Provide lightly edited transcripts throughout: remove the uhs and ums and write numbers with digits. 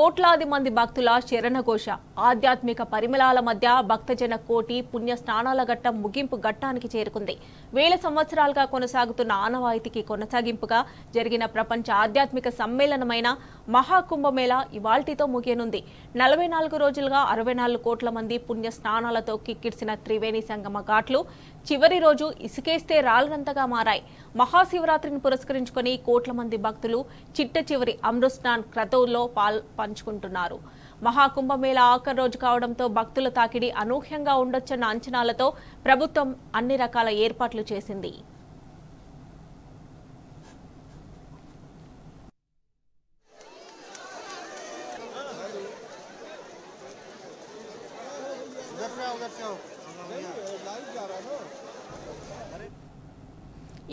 కోట్లాది మంది భక్తుల శరణఘోష ఆధ్యాత్మిక పరిమళాల మధ్య భక్తజన కోటి పుణ్య స్నానాల ఘట్టం ముగింపు ఘట్టానికి చేరుకుంది. వేల సంవత్సరాలుగా కొనసాగుతున్న ఆనవాయితీకి కొనసాగింపుగా జరిగిన ప్రపంచ ఆధ్యాత్మిక సమ్మేళనమైన మహాకుంభమేళా ఇవాల్టితో ముగియనుంది. 44 రోజులుగా 64 కోట్ల మంది పుణ్య స్నానాలతో కిక్కిర్చిన త్రివేణి సంగమ ఘాట్లు చివరి రోజు ఇసుకేస్తే రాలనంతగా మారాయి. మహాశివరాత్రిని పురస్కరించుకొని కోట్ల మంది భక్తులు చిట్ట చివరి అమృత్ స్నాన్ క్రతువులో పంచుకుంటున్నారు. మహాకుంభమేళా ఆఖరి రోజు కావడంతో భక్తుల తాకిడి అనూహ్యంగా ఉండొచ్చన్న అంచనాలతో ప్రభుత్వం అన్ని రకాల ఏర్పాట్లు చేసింది.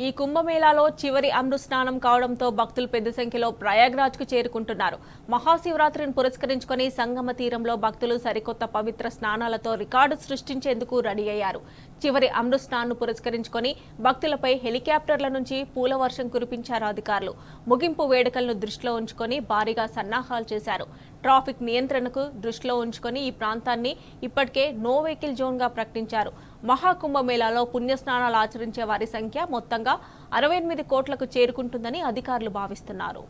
ఈ కుంభమేళాలో చివరి అమృత్ స్నానం కావడంతో భక్తులు పెద్ద సంఖ్యలో ప్రయాగ్రాజ్ కు చేరుకుంటున్నారు. మహాశివరాత్రిని పురస్కరించుకొని సంగమ తీరంలో భక్తులు సరికొత్త పవిత్ర స్నానాలతో రికార్డు సృష్టించేందుకు రెడీ అయ్యారు. చివరి అమృత్ స్నాన్ను పురస్కరించుకొని భక్తులపై హెలికాప్టర్ల నుంచి పూల వర్షం కురిపించారు అధికారులు. ముగింపు వేడుకలను దృష్టిలో ఉంచుకొని భారీగా సన్నాహాలు చేశారు. ట్రాఫిక్ నియంత్రణకు దృష్టిలో ఉంచుకొని ఈ ప్రాంతాన్ని ఇప్పటికే నో వెహికల్ జోన్ గా ప్రకటించారు. మహాకుంభమేళాలో పుణ్యస్నానాలు ఆచరించే వారి సంఖ్య మొత్తంగా 68 కోట్లకు చేరుకుంటుందని అధికారులు భావిస్తున్నారు.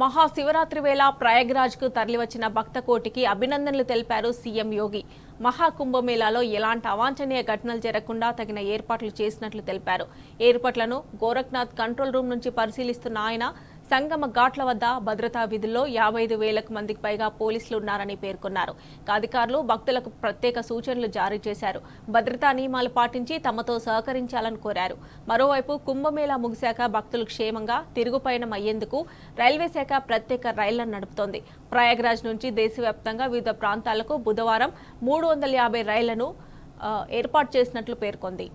మహాశివరాత్రి వేళ ప్రయాగ్రాజ్ కు తరలివచ్చిన భక్త కోటికి అభినందనలు తెలిపారు సీఎం యోగి. మహాకుంభమేళాలో ఎలాంటి అవాంఛనీయ ఘటనలు జరగకుండా తగిన ఏర్పాట్లు చేసినట్లు తెలిపారు. ఏర్పాట్లను గోరఖ్నాథ్ కంట్రోల్ రూమ్ నుంచి పరిశీలిస్తున్న ఆయన సంగమ ఘాట్ల వద్ద భద్రతా విధుల్లో 55,000 మందికి పైగా పోలీసులు ఉన్నారని పేర్కొన్నారు. అధికారులు భక్తులకు ప్రత్యేక సూచనలు జారీ చేశారు. భద్రతా నియమాలు పాటించి తమతో సహకరించాలని కోరారు. మరోవైపు కుంభమేళా ముగిశాక భక్తులు క్షేమంగా తిరుగుపయనం అయ్యేందుకు రైల్వే శాఖ ప్రత్యేక రైళ్లను నడుపుతోంది. ప్రయాగ్రాజ్ నుంచి దేశవ్యాప్తంగా వివిధ ప్రాంతాలకు బుధవారం 350 రైళ్లను ఏర్పాటు చేసినట్లు పేర్కొంది.